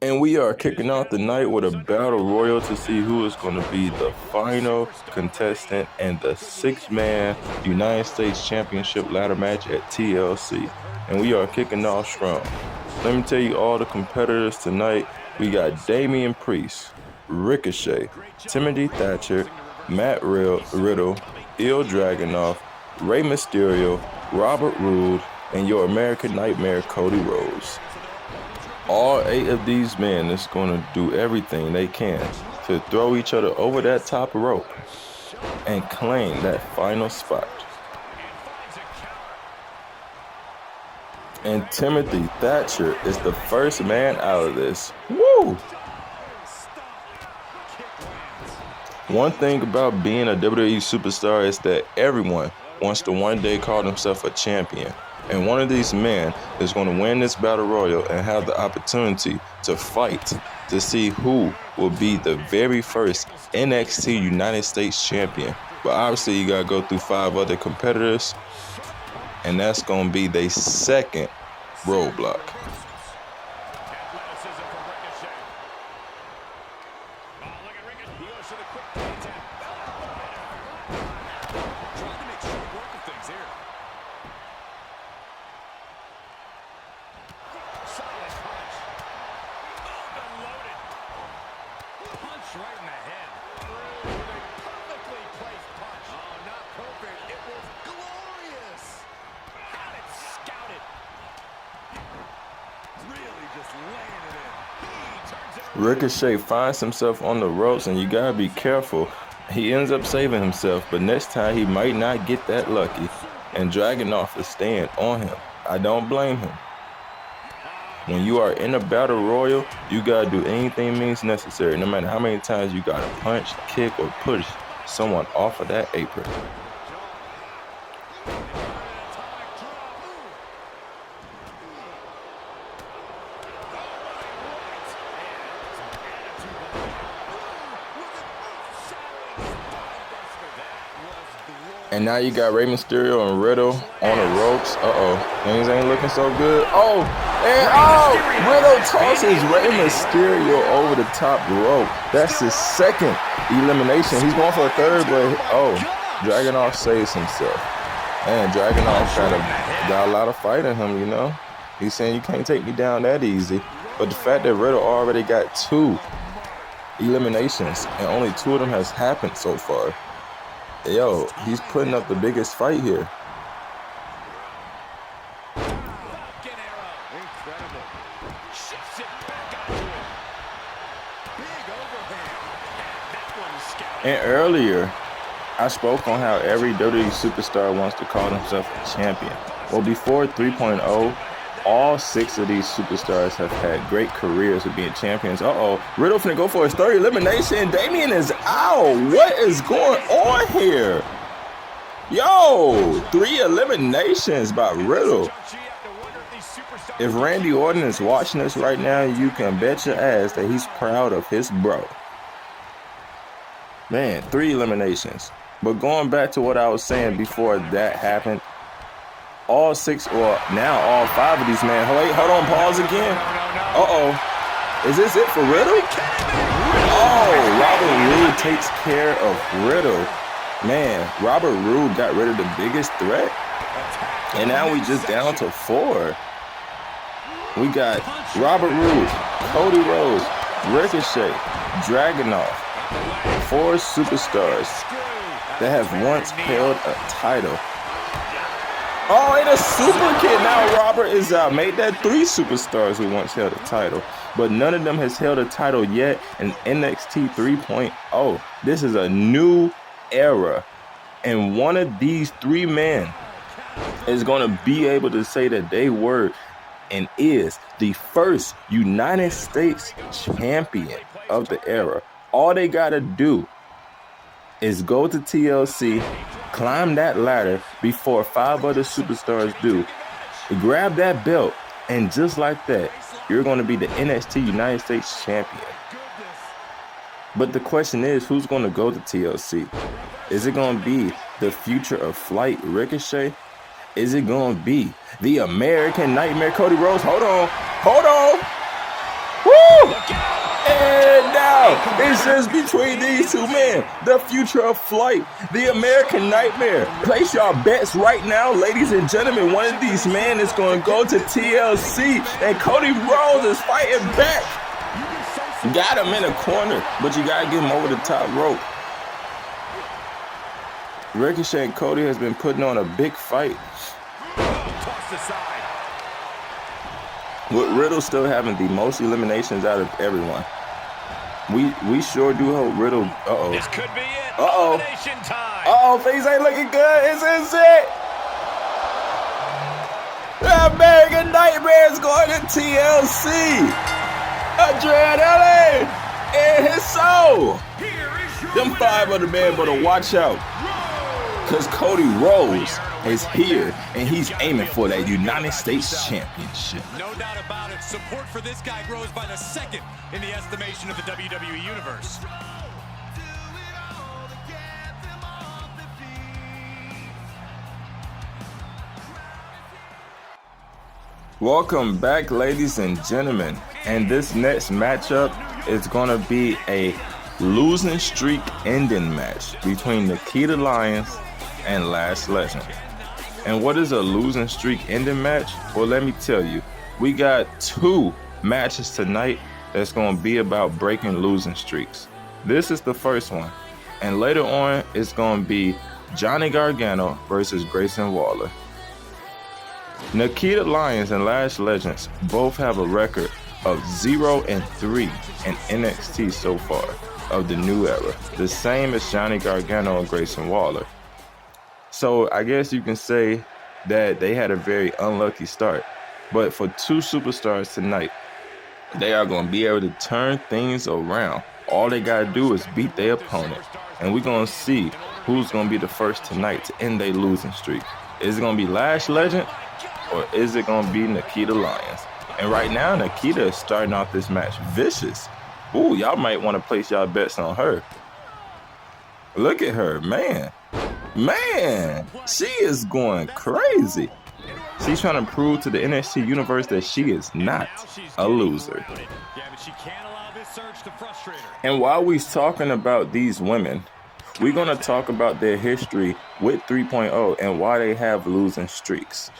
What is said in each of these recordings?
And we are kicking off the night with a battle royal to see who is going to be the final contestant in the six-man United States Championship ladder match at TLC. And we are kicking off strong. Let me tell you all the competitors tonight. We got Damian Priest, Ricochet, Timothy Thatcher, Matt Riddle, Il Dragunov, Rey Mysterio, Robert Roode, and your American Nightmare Cody Rhodes. All 8 of these men is going to do everything they can to throw each other over that top rope and claim that final spot. And Timothy Thatcher is the first man out of this. Woo! One thing about being a WWE superstar is that everyone wants to one day call themselves a champion. And one of these men is going to win this battle royal and have the opportunity to fight to see who will be the very first NXT United States champion. But obviously you got to go through 5 other competitors, and that's going to be their second roadblock. Right in the head. Perfectly placed punch. Oh, not perfect. It was glorious. Got it scouted. Really just laying it in. He turns it over. Ricochet finds himself on the ropes, and you gotta be careful. He ends up saving himself, but next time he might not get that lucky. And Dragunov is staying on him. I don't blame him. When you are in a battle royal, you gotta do anything means necessary, no matter how many times you gotta punch, kick, or push someone off of that apron. And now you got Rey Mysterio and Riddle on the ropes. Things ain't looking so good. Riddle tosses Rey Mysterio over the top rope. That's his second elimination. He's going for a third, but Dragunov saves himself. Man, Dragunov got a lot of fight in him, you know. He's saying you can't take me down that easy. But the fact that Riddle already got 2 eliminations and only 2 of them has happened so far. Yo, he's putting up the biggest fight here. And earlier, I spoke on how every WWE superstar wants to call themselves a champion. Well, before 3.0, all 6 of these superstars have had great careers of being champions. Riddle finna go for his 3rd elimination. Damian is out. What is going on here? Yo, 3 eliminations by Riddle. If Randy Orton is watching this right now, you can bet your ass that he's proud of his bro. Man, 3 eliminations. But going back to what I was saying before that happened, all 6, or now all 5 of these men. Wait, hold on, pause again. Is this it for Riddle? Robert Roode takes care of Riddle. Man, Robert Roode got rid of the biggest threat. And now we just down to 4. We got Robert Roode, Cody Rhodes, Ricochet, Dragunov. 4 superstars that have once held a title. And a super kid. Now Robert is out. Made that 3 superstars who once held a title. But none of them has held a title yet in NXT 3.0. This is a new era. And one of these 3 men is going to be able to say that they were and is the first United States champion of the era. All they got to do is go to TLC, climb that ladder before 5 other superstars do, grab that belt, and just like that, you're going to be the NXT United States champion. But the question is, who's going to go to TLC? Is it going to be the future of Flight Ricochet? Is it going to be the American Nightmare Cody Rhodes? Hold on. Woo! And now, it's just between these two men. The future of Flight, the American Nightmare. Place your bets right now, ladies and gentlemen. One of these men is going to go to TLC, and Cody Rhodes is fighting back. Got him in a corner, but you got to get him over the top rope. Ricochet and Cody has been putting on a big fight. Tossed aside. With Riddle still having the most eliminations out of everyone. We sure do hope Riddle. This could be it. Uh-oh. Elimination time. Things ain't looking good. Is this it? The American Nightmare is going to TLC. Adrenaline in his soul. Them 5 other men better watch out. Because Cody Rhodes is here, and he's aiming for that United States Championship. No doubt about it. Support for this guy grows by the second in the estimation of the WWE Universe. Welcome back, ladies and gentlemen. And this next matchup is going to be a losing streak ending match between Nikita Lyons and Lash Legend. And what is a losing streak ending match? Well, let me tell you, we got 2 matches tonight that's going to be about breaking losing streaks. This is the first one, and later on it's going to be Johnny Gargano versus Grayson Waller. Nikita Lyons and Lash Legends both have a record of 0-3 in NXT so far of the new era, the same as Johnny Gargano and Grayson Waller. So I guess you can say that they had a very unlucky start. But for 2 superstars tonight, they are going to be able to turn things around. All they got to do is beat their opponent. And we're going to see who's going to be the first tonight to end their losing streak. Is it going to be Lash Legend or is it going to be Nikita Lyons? And right now, Nikita is starting off this match vicious. Ooh, y'all might want to place y'all bets on her. Look at her, man. Man, she is going crazy. She's trying to prove to the NXT universe that she is not a loser. And while we're talking about these women, we're going to talk about their history with 3.0 and why they have losing streaks.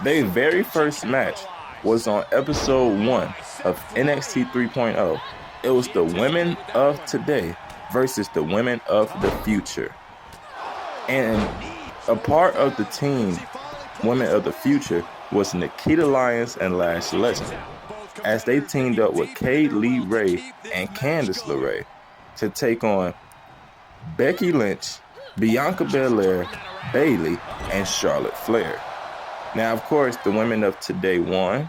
Their very first match was on episode 1 of NXT 3.0. It was the women of today versus the women of the future. And a part of the team, Women of the Future, was Nikita Lyons and Lash Legend, as they teamed up with Kay Lee Ray and Candice LeRae to take on Becky Lynch, Bianca Belair, Bayley, and Charlotte Flair. Now, of course, the women of today won,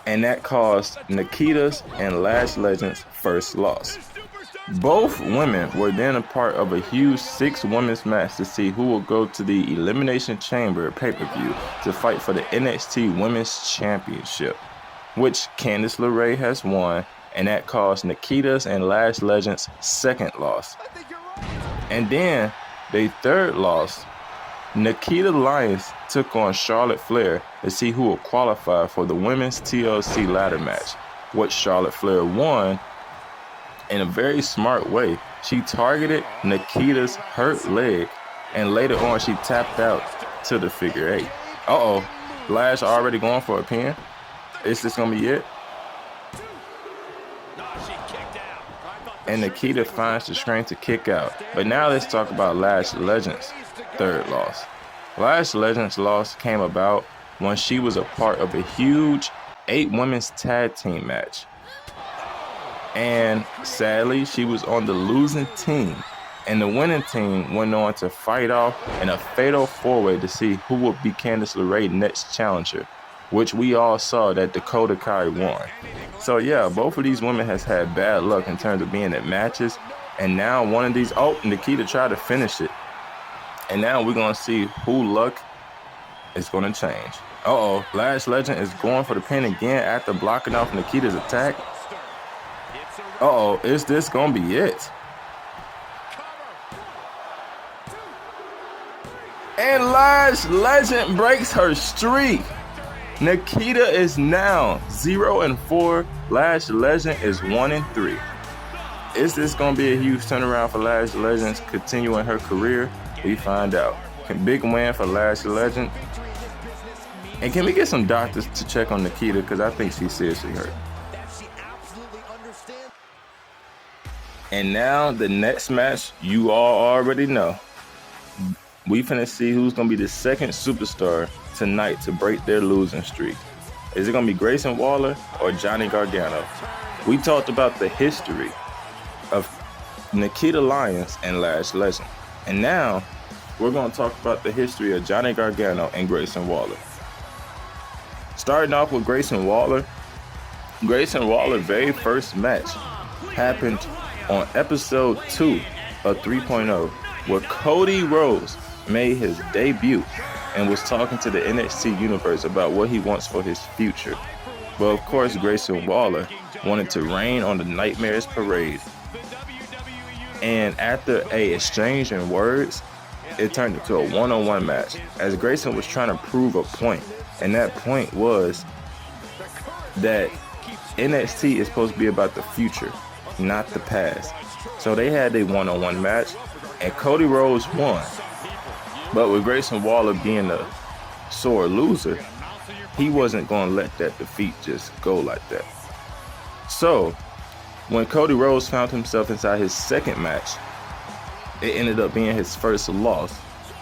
and that caused Nikita's and Lash Legend's first loss. Both women were then a part of a huge 6-women's match to see who will go to the Elimination Chamber pay-per-view to fight for the NXT Women's Championship, which Candice LeRae has won, and that caused Nikita's and Lash Legend's second loss. And then, their third loss, Nikita Lyons took on Charlotte Flair to see who will qualify for the Women's TLC Ladder match, which Charlotte Flair won. In a very smart way, she targeted Nikita's hurt leg, and later on she tapped out to the figure 8. Lash already going for a pin. Is this gonna be it? And Nikita finds the strength to kick out. But now let's talk about Lash Legend's third loss. Lash Legend's loss came about when she was a part of a huge 8-women's tag team match. And sadly, she was on the losing team, and the winning team went on to fight off in a fatal 4-way to see who would be Candice LeRae's next challenger, which we all saw that Dakota Kai won. So yeah, both of these women has had bad luck in terms of being at matches, and now one of these, Nikita tried to finish it, and now we're gonna see who luck is gonna change. Lash Legend is going for the pin again after blocking off Nikita's attack. Is this gonna be it? And Lash Legend breaks her streak. Nikita is now 0-4. Lash Legend is 1-3. Is this going to be a huge turnaround for Lash Legend continuing her career? We find out. Big win for Lash Legend. And can we get some doctors to check on Nikita, because I think she's seriously hurt. And now the next match, you all already know. We finna see who's gonna be the second superstar tonight to break their losing streak. Is it gonna be Grayson Waller or Johnny Gargano? We talked about the history of Nikita Lyons and Lash Legend. And now we're gonna talk about the history of Johnny Gargano and Grayson Waller. Starting off with Grayson Waller. Grayson Waller's very first match happened on episode 2 of 3.0, where Cody Rhodes made his debut and was talking to the NXT universe about what he wants for his future. Well, of course, Grayson Waller wanted to reign on the Nightmares Parade. And after a exchange in words, it turned into a one-on-one match, as Grayson was trying to prove a point. And that point was that NXT is supposed to be about the future, not the past. So they had a one-on-one match, and Cody Rhodes won. But with Grayson Waller being a sore loser, he wasn't going to let that defeat just go like that. So when Cody Rhodes found himself inside his second match, it ended up being his first loss.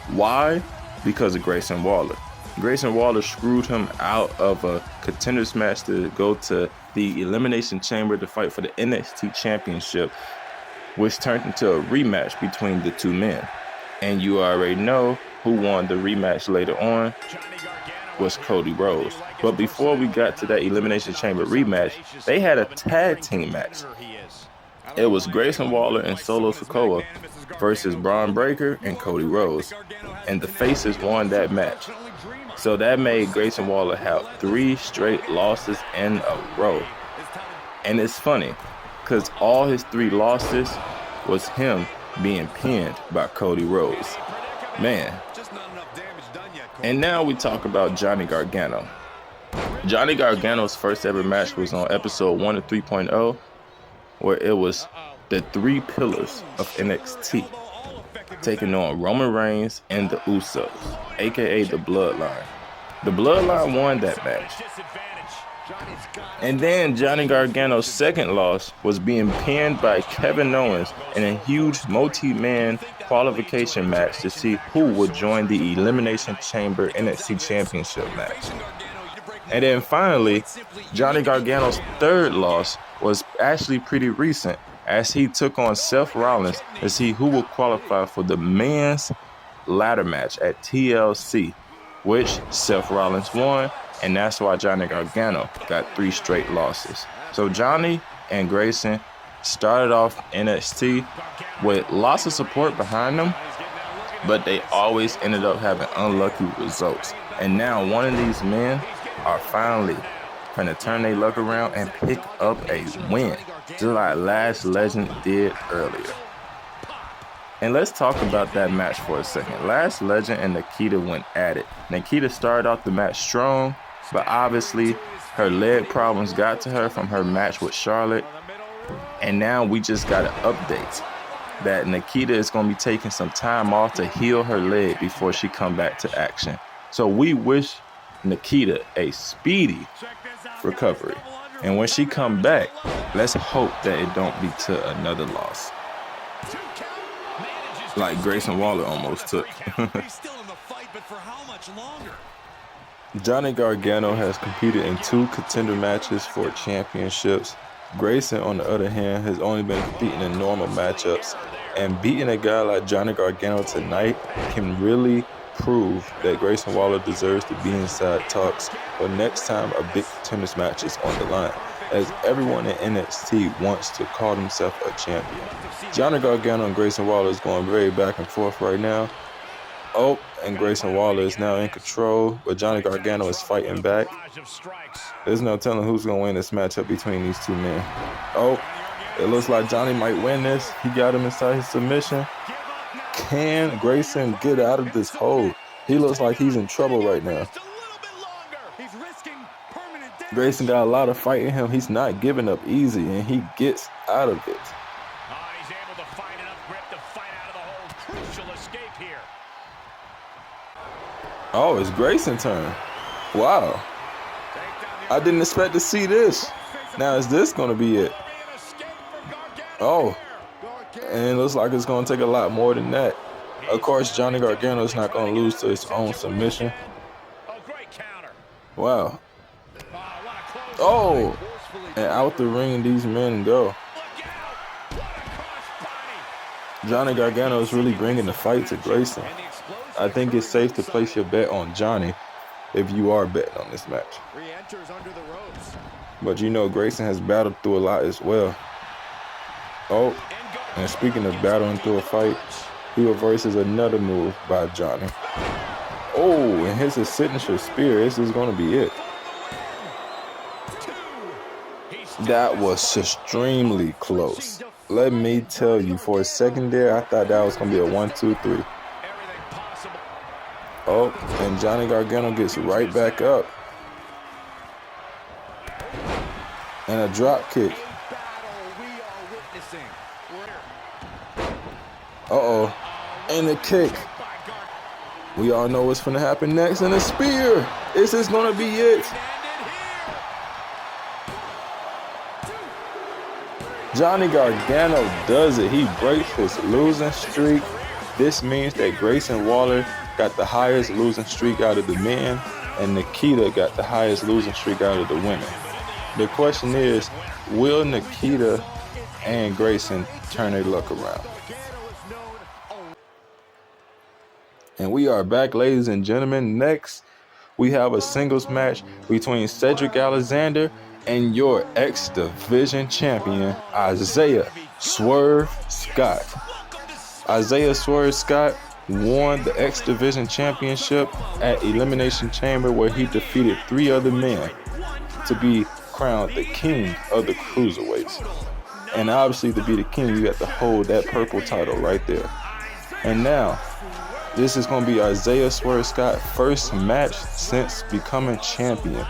Why? Because of Grayson Waller. Grayson Waller screwed him out of a contenders match to go to the Elimination Chamber to fight for the NXT Championship, which turned into a rematch between the two men. And you already know who won the rematch later on was Cody Rhodes. But before we got to that Elimination Chamber rematch, they had a tag team match. It was Grayson Waller and Solo Sikoa versus Braun Breaker and Cody Rhodes. And the faces won that match. So that made Grayson Waller have 3 straight losses in a row. And it's funny, because all his 3 losses was him being pinned by Cody Rhodes. Man. And now we talk about Johnny Gargano. Johnny Gargano's first ever match was on episode 1 of 3.0, where it was the 3 pillars of NXT, taking on Roman Reigns and the Usos, aka the Bloodline. The Bloodline won that match. And then Johnny Gargano's second loss was being pinned by Kevin Owens in a huge multi-man qualification match to see who would join the Elimination Chamber NXT Championship match. And then finally, Johnny Gargano's third loss was actually pretty recent, as he took on Seth Rollins to see who will qualify for the men's ladder match at TLC, which Seth Rollins won, and that's why Johnny Gargano got 3 straight losses. So Johnny and Grayson started off NXT with lots of support behind them, but they always ended up having unlucky results. And now one of these men are finally trying to turn their luck around and pick up a win, just like Lash Legend did earlier. And let's talk about that match for a second. Lash Legend and Nikita went at it. Nikita started off the match strong, but obviously her leg problems got to her from her match with Charlotte. And now we just got an update that Nikita is going to be taking some time off to heal her leg before she come back to action. So we wish Nikita a speedy recovery. And when she come back, let's hope that it don't be to another loss, like Grayson Waller almost took. Johnny Gargano has competed in 2 contender matches for championships. Grayson, on the other hand, has only been competing in normal matchups. And beating a guy like Johnny Gargano tonight can really prove that Grayson Waller deserves to be inside talks for next time a big contenders match is on the line, as everyone in NXT wants to call himself a champion. Johnny Gargano and Grayson Waller is going very back and forth right now. Oh, and Grayson Waller is now in control, but Johnny Gargano is fighting back. There's no telling who's going to win this matchup between these 2 men. Oh, it looks like Johnny might win this. He got him inside his submission. Can Grayson get out of this hold? He looks like he's in trouble right now. Grayson got a lot of fight in him. He's not giving up easy, and he gets out of it. He's able to find enough grip to fight out of the hold. Crucial escape here. Oh, it's Grayson's turn. Wow. I didn't expect to see this. Now, is this going to be it? Oh. And it looks like it's going to take a lot more than that. Of course, Johnny Gargano is not going to lose to his own submission. Wow. Oh. And out the ring these men go. Johnny Gargano is really bringing the fight to Grayson. I think it's safe to place your bet on Johnny if you are betting on this match. But you know Grayson has battled through a lot as well. Oh, and speaking of battling through a fight, he reverses another move by Johnny. Oh, and here's his signature spear. This is going to be it. That was extremely close. Let me tell you, for a second there, I thought that was going to be a 1, 2, 3. Oh, and Johnny Gargano gets right back up. And a drop kick. Uh-oh. And a kick. We all know what's going to happen next. And a spear. This is going to be it. Johnny Gargano does it. He breaks his losing streak. This means that Grayson Waller got the highest losing streak out of the men, and Nikita got the highest losing streak out of the women. The question is, will Nikita and Grayson turn their luck around? And we are back, ladies and gentlemen. Next, we have a singles match between Cedric Alexander and your X-Division champion, Isaiah Swerve Scott. Isaiah Swerve Scott won the X-Division championship at Elimination Chamber, where he defeated 3 other men to be crowned the king of the cruiserweights. And obviously, to be the king, you got to hold that purple title right there. And now, this is going to be Isaiah Swerve Scott's first match since becoming champion.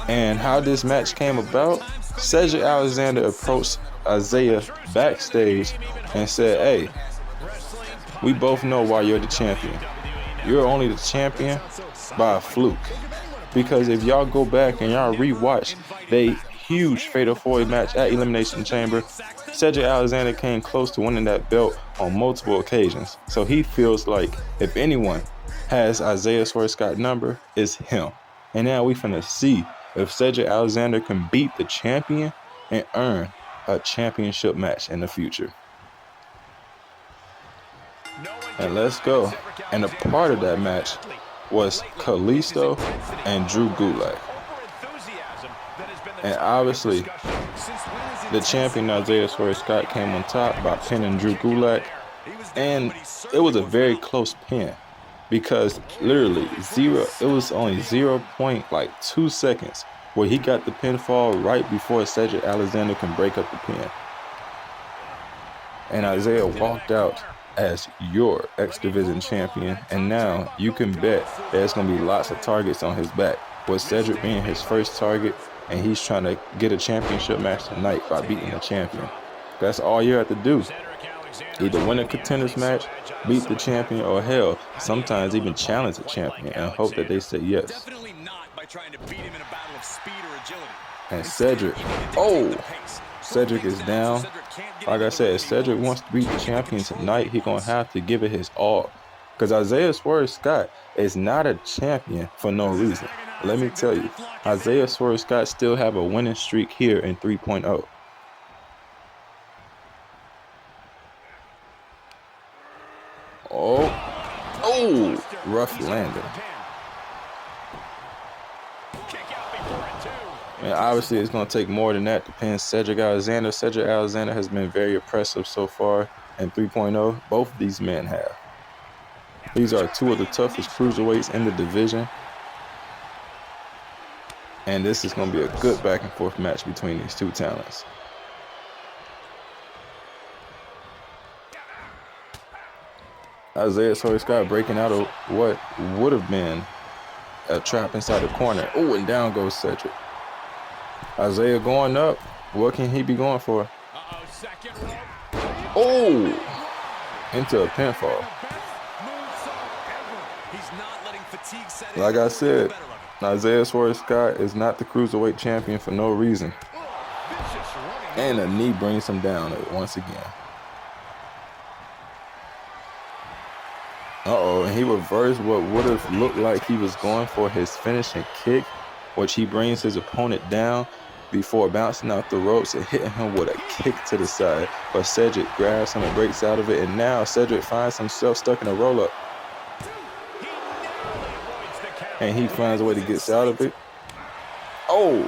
And how this match came about, Cedric Alexander approached Isaiah backstage and said, "Hey, we both know why you're the champion. You're only the champion by a fluke. Because if y'all go back and y'all rewatch the huge Fatal 4-Way match at Elimination Chamber, Cedric Alexander came close to winning that belt on multiple occasions. So he feels like if anyone has Isaiah Swerve Scott's number, it's him. And now we finna see if Cedric Alexander can beat the champion and earn a championship match in the future." And let's go. And a part of that match was Kalisto and Drew Gulak. And obviously, the champion Isaiah Swerve Scott came on top by pinning Drew Gulak. And it was a very close pin, because literally it was only 0.2 seconds where he got the pinfall right before Cedric Alexander can break up the pin. And Isaiah walked out as your X-Division champion, and now you can bet there's going to be lots of targets on his back, with Cedric being his first target, and he's trying to get a championship match tonight by beating the champion. That's all you have to do. Either win a contenders match, beat the champion, or hell, sometimes even challenge the champion and hope that they say yes. And Cedric, Cedric is down. Like I said, if Cedric wants to beat the champion tonight, he's going to have to give it his all. Because Isaiah Swerve Scott is not a champion for no reason. Let me tell you, Isaiah Swerve Scott still have a winning streak here in 3.0. Rough landing. And obviously it's going to take more than that to pin Cedric Alexander. Cedric Alexander has been very impressive so far in 3.0. Both of these men have. These are 2 of the toughest cruiserweights in the division. And this is going to be a good back and forth match between these 2 talents. Isaiah Swerve Scott breaking out of what would have been a trap inside the corner. Oh, and down goes Cedric. Isaiah going up. What can he be going for? Oh, into a pinfall. Like I said, Isaiah Scott is not the Cruiserweight champion for no reason. And a knee brings him down once again. Uh-oh, and he reversed what would have looked like he was going for his finishing kick, which he brings his opponent down before bouncing out the ropes and hitting him with a kick to the side. But Cedric grabs him and breaks out of it, and now Cedric finds himself stuck in a roll-up. And he finds a way to get out of it. Oh!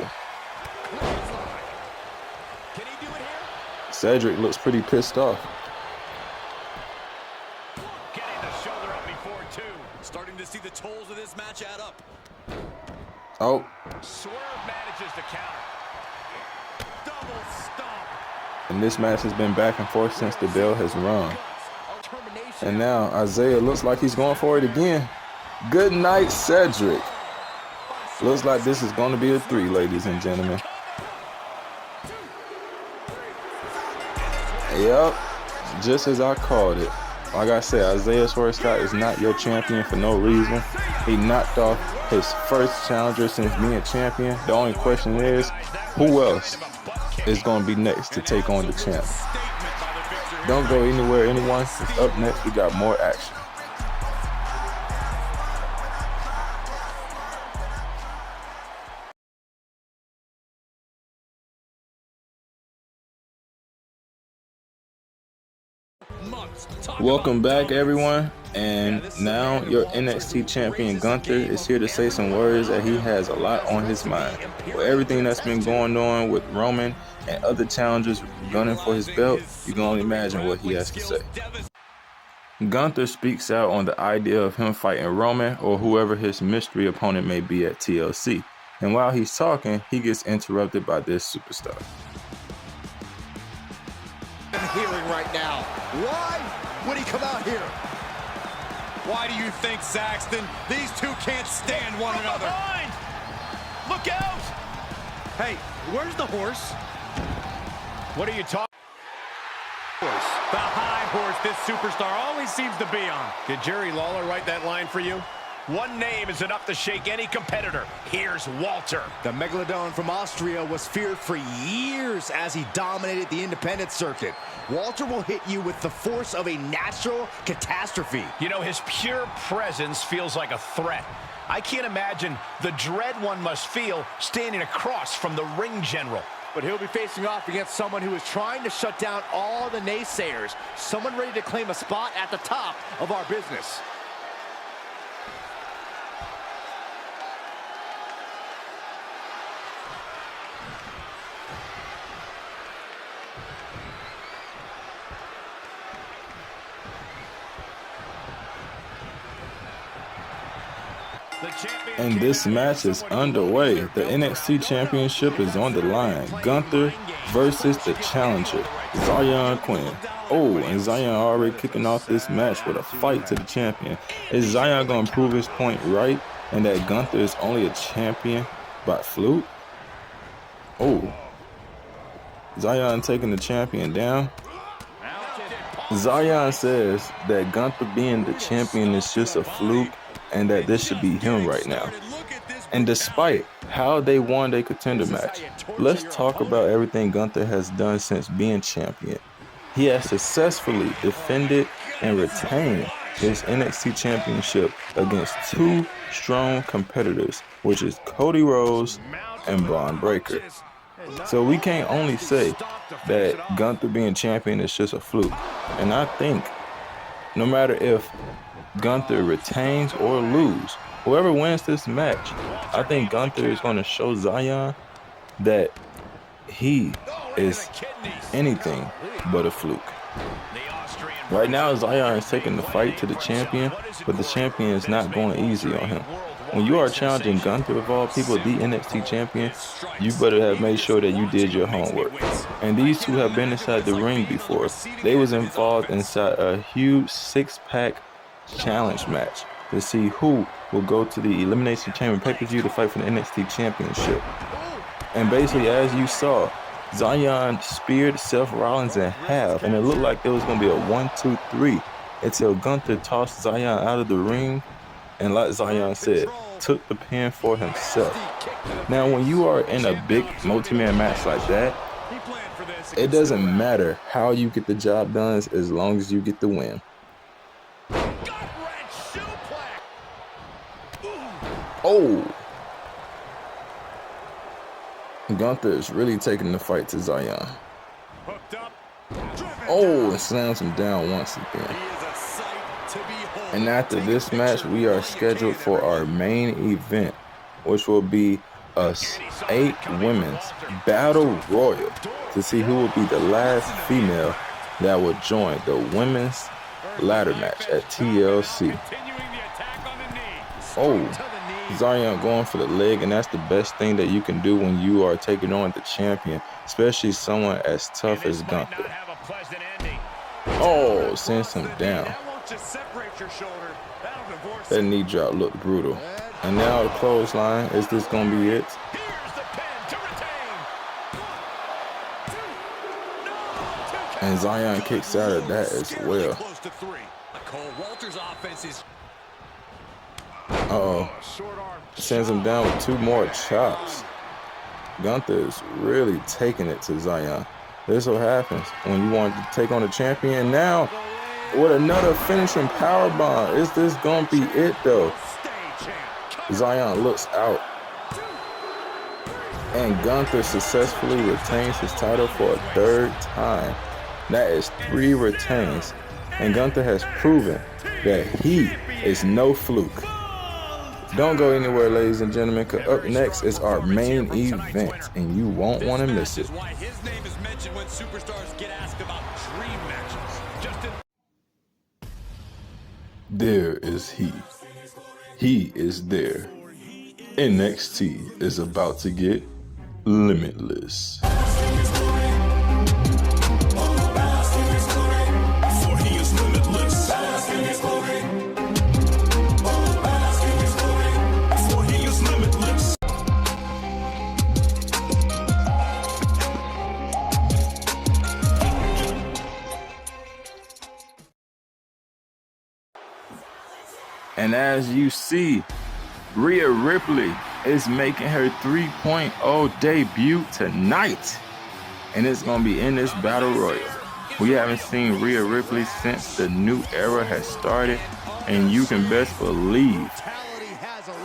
Cedric looks pretty pissed off. Starting to see the tolls of this match add up. Oh. Swerve manages to counter. Double stomp. And this match has been back and forth since the bell has rung. And now Isaiah looks like he's going for it again. Good night, Cedric. Looks like this is going to be a 3, ladies and gentlemen. Yep, just as I called it. Like I said, Isaiah Scott is not your champion for no reason. He knocked off his first challenger since being champion. The only question is, who else is going to be next to take on the champ? Don't go anywhere, anyone. Up next, we got more action. Welcome back, everyone, and now your NXT champion Gunther is here to say some words that he has a lot on his mind. With everything that's been going on with Roman and other challengers gunning for his belt, you can only imagine what he has to say. Gunther speaks out on the idea of him fighting Roman or whoever his mystery opponent may be at TLC, and while he's talking, he gets interrupted by this superstar. Hearing right now. Why would he come out here? Why do you think, Saxton? These two can't stand one another. Behind. Look out! Hey, where's the horse? What are you talking? The high horse this superstar always seems to be on. Did Jerry Lawler write that line for you? One name is enough to shake any competitor. Here's Walter. The Megalodon from Austria was feared for years as he dominated the independent circuit. Walter will hit you with the force of a natural catastrophe. You know, his pure presence feels like a threat. I can't imagine the dread one must feel standing across from the ring general. But he'll be facing off against someone who is trying to shut down all the naysayers. Someone ready to claim a spot at the top of our business. And this match is underway. The NXT Championship is on the line. Gunther versus the challenger, Zion Quinn. Oh, and Zion already kicking off this match with a fight to the champion. Is Zion going to prove his point right and that Gunther is only a champion by fluke? Oh, Zion taking the champion down. Zion says that Gunther being the champion is just a fluke and that this should be him right now. And despite how they won their contender match, let's talk about everything Gunther has done since being champion. He has successfully defended and retained his NXT championship against 2 strong competitors, which is Cody Rhodes and Braun Breaker. So we can't only say that Gunther being champion is just a fluke. And I think no matter if Gunther retains or lose, whoever wins this match, I think Gunther is going to show Zion that he is anything but a fluke. Right now, Zion is taking the fight to the champion, but the champion is not going easy on him. When you are challenging Gunther, of all people, the NXT champion, you better have made sure that you did your homework. And these two have been inside the ring before. They was involved inside a huge 6-pack challenge match to see who will go to the Elimination Chamber pay-per-view to fight for the NXT Championship. And basically, as you saw, Zion speared Seth Rollins in half, and it looked like it was going to be a 1-2-3 until Gunther tossed Zion out of the ring, and like Zion said, took the pin for himself. Now, when you are in a big multi-man match like that, it doesn't matter how you get the job done as long as you get the win. Oh! Gunther is really taking the fight to Zion. Oh, and slams him down once again. And after this match, we are scheduled for our main event, which will be a 8 women's battle royal to see who will be the last female that will join the women's ladder match at TLC. Oh, Zion going for the leg, and that's the best thing that you can do when you are taking on the champion, especially someone as tough as Gunther. Oh, sends him down. That knee drop looked brutal. And now the clothesline. Is this going to be it? And Zion kicks out of that as well. Uh-oh. Sends him down with 2 more chops. Gunther is really taking it to Zion. This is what happens when you want to take on the champion. Now, with another finishing powerbomb. Is this going to be it, though? Zion looks out. And Gunther successfully retains his title for a 3rd time. That is 3 retains. And Gunther has proven that he is no fluke. Don't go anywhere, ladies and gentlemen, because up next is our main event, and you won't want to miss it. There is he. He is there. NXT is about to get limitless. And as you see, Rhea Ripley is making her 3.0 debut tonight. And it's going to be in this Battle Royal. We haven't seen Rhea Ripley since the new era has started. And you can best believe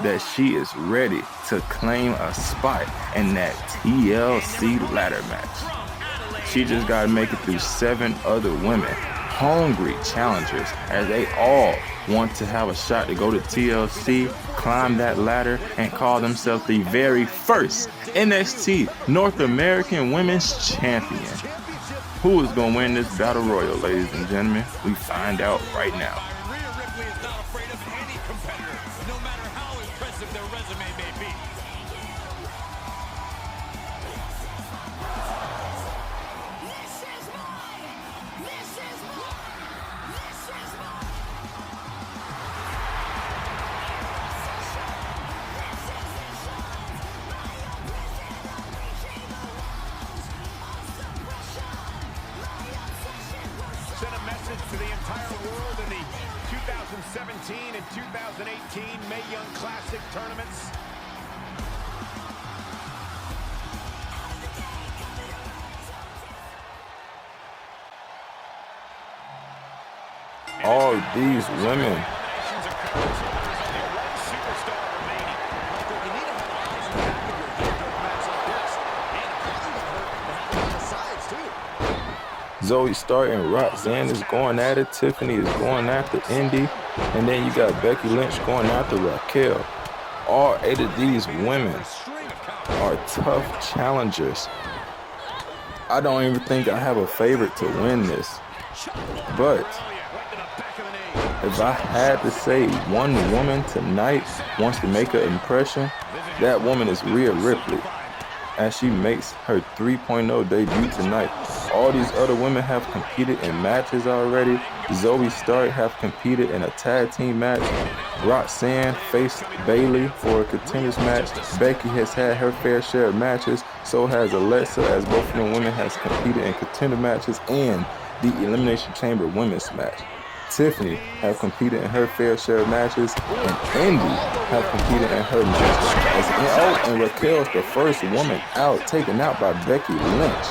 that she is ready to claim a spot in that TLC ladder match. She just got to make it through 7 other women, hungry challengers, as they all want to have a shot to go to TLC, climb that ladder, and call themselves the very first NXT North American Women's Champion. Who is going to win this Battle Royal, ladies and gentlemen? We find out right now. To the entire world in the 2017 and 2018 Mae Young Classic tournaments. All these women. Zoe Stark and Roxanne is going at it. Tiffany is going after Indy. And then you got Becky Lynch going after Raquel. All 8 of these women are tough challengers. I don't even think I have a favorite to win this. But if I had to say one woman tonight wants to make an impression, that woman is Rhea Ripley, as she makes her 3.0 debut tonight. All these other women have competed in matches already. Zoe Stark have competed in a tag team match. Roxanne faced Bayley for a contenders match. Becky has had her fair share of matches. So has Alexa, as both of them women has competed in contender matches and the Elimination Chamber women's match. Tiffany have competed in her fair share of matches, and Indy have competed in her matches. And Raquel's the first woman out, taken out by Becky Lynch.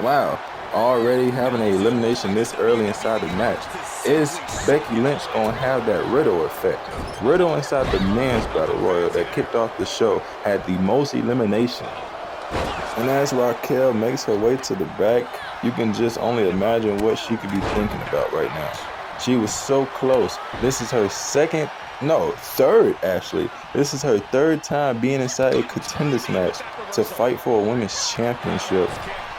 Wow, already having an elimination this early inside the match. Is Becky Lynch gonna have that Riddle effect? Riddle inside the men's battle royal that kicked off the show had the most elimination. And as Raquel makes her way to the back, you can just only imagine what she could be thinking about right now. She was so close. This is her third actually. This is her third time being inside a contenders match to fight for a women's championship.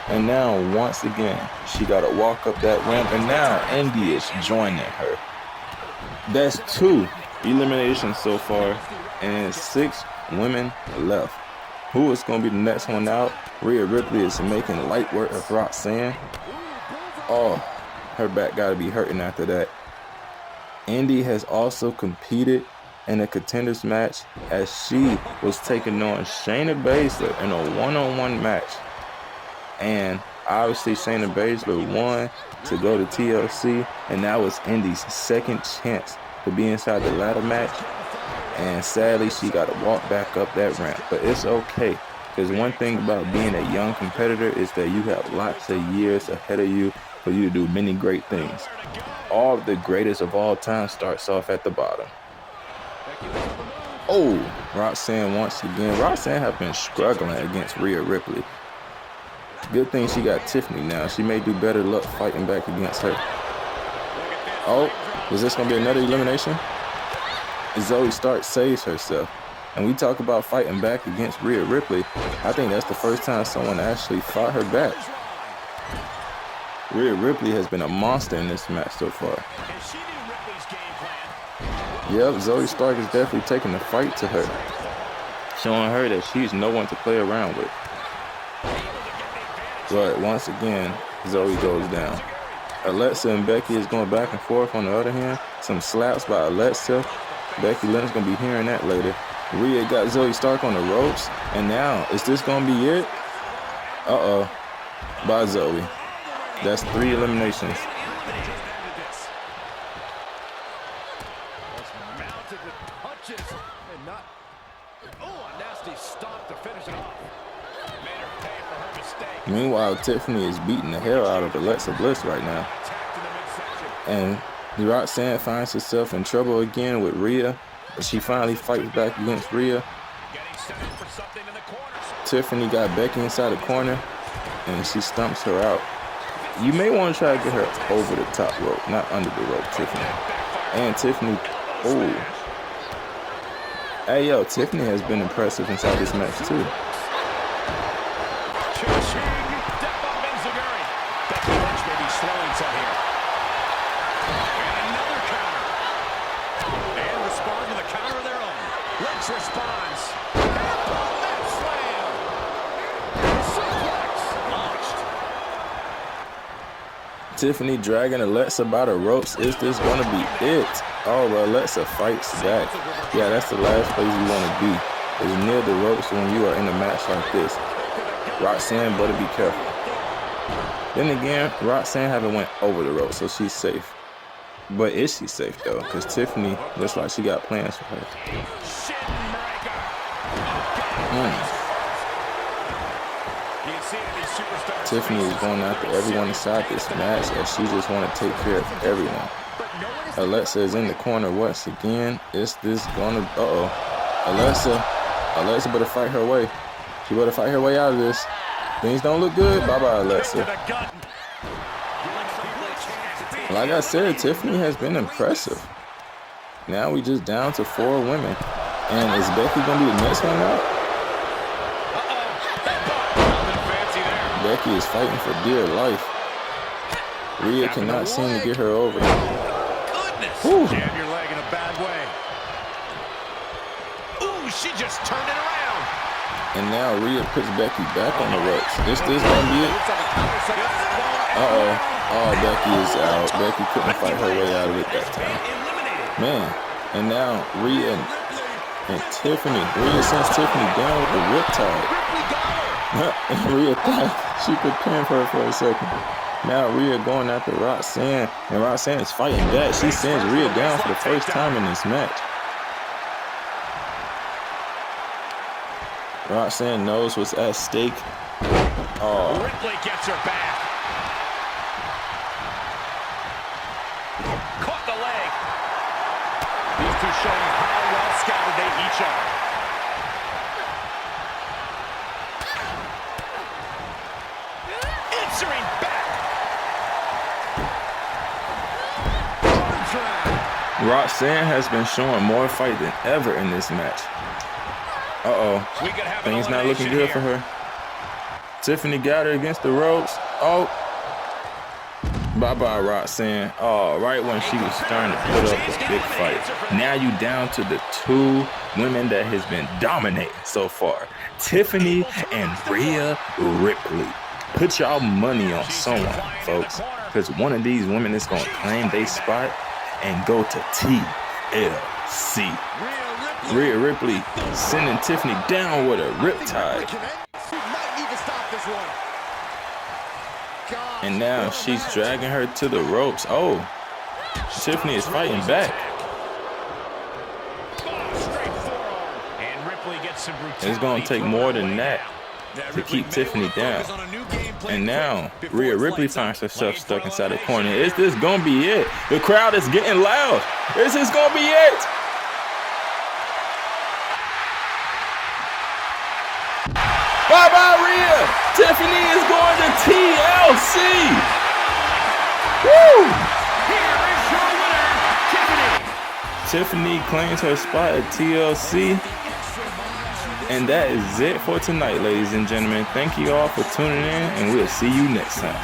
And now, once again, she got to walk up that ramp, and now Indy is joining her. That's 2 eliminations so far, and 6 women left. Who is going to be the next one out? Rhea Ripley is making light work of Roxanne. Oh, her back got to be hurting after that. Indy has also competed in a contenders match as she was taking on Shayna Baszler in a one-on-one match. And obviously Shayna Baszler won to go to TLC, and that was Indy's second chance to be inside the ladder match. And sadly, she got to walk back up that ramp. But it's okay, because one thing about being a young competitor is that you have lots of years ahead of you for you to do many great things. All of the greatest of all time starts off at the bottom. Oh, Roxanne once again. Roxanne has been struggling against Rhea Ripley. Good thing she got Tiffany now. She may do better luck fighting back against her. Oh, was this going to be another elimination? Zoe Stark saves herself. And we talk about fighting back against Rhea Ripley. I think that's the first time someone actually fought her back. Rhea Ripley has been a monster in this match so far. Yep, Zoe Stark is definitely taking the fight to her, showing her that she's no one to play around with. But once again, Zoe goes down. Alexa and Becky is going back and forth on the other hand. Some slaps by Alexa. Becky Lynch going to be hearing that later. Rhea got Zoe Stark on the ropes. And now, is this going to be it? Uh-oh. By Zoe. That's 3 eliminations. Meanwhile, Tiffany is beating the hell out of Alexa Bliss right now. And Roxanne finds herself in trouble again with Rhea. But she finally fights back against Rhea. Tiffany got Becky inside the corner, and she stumps her out. You may want to try to get her over the top rope, not under the rope, Tiffany. And Tiffany, oh. Hey, yo, Tiffany has been impressive inside this match, too. Tiffany dragging Alexa by the ropes. Is this going to be it? Oh, but Alexa fights back. Yeah, that's the last place you want to be, is near the ropes when you are in a match like this. Roxanne better be careful. Then again, Roxanne haven't went over the ropes, so she's safe. But is she safe, though? Because Tiffany looks like she got plans for her. Tiffany is going after everyone inside this match as she just want to take care of everyone. Alexa is in the corner once again. Is this gonna... Alexa better fight her way. She better fight her way out of this. Things don't look good. Bye-bye, Alexa. Like I said, Tiffany has been impressive. Now we just down to 4 women. And is Becky gonna be the next one out? Becky is fighting for dear life. Rhea cannot seem to get her over. Ooh. Jam your leg in a bad way. Ooh, she just turned it around. And now Rhea puts Becky back on the ropes. Is this gonna be it? Uh-oh. Oh, Becky is out. Becky couldn't fight her way out of it that time. Man, and now Rhea and Tiffany. Rhea sends Tiffany down with the riptide. Rhea thought she could pin her for a second. Now Rhea going after Roxanne, and Roxanne is fighting back. She sends Rhea down for the first time in this match. Roxanne knows what's at stake. Oh. Ripley gets her back. Caught the leg. These two showing how well scouted they each are. Answering back. Roxanne has been showing more fight than ever in this match. Uh-oh. Things not looking good for her. Tiffany got her against the ropes. Oh. Bye-bye, Roxanne. Oh, right when she was starting to put up a big fight. Now you down to the two women that has been dominating so far. Tiffany and Rhea Ripley. Put y'all money on someone, folks. Because one of these women is going to claim their spot and go to TLC. Rhea Ripley sending Tiffany down with a riptide. And now she's dragging her to the ropes. Oh, Tiffany is fighting back. It's going to take more than that to keep Tiffany down. And now Rhea Ripley finds herself stuck inside the corner. Is this going to be it? The crowd is getting loud. Is this going to be it? Bye-bye, Rhea. Tiffany is going to TLC. Woo! Here is your winner, Tiffany. Tiffany claims her spot at TLC. And that is it for tonight, ladies and gentlemen. Thank you all for tuning in, and we'll see you next time.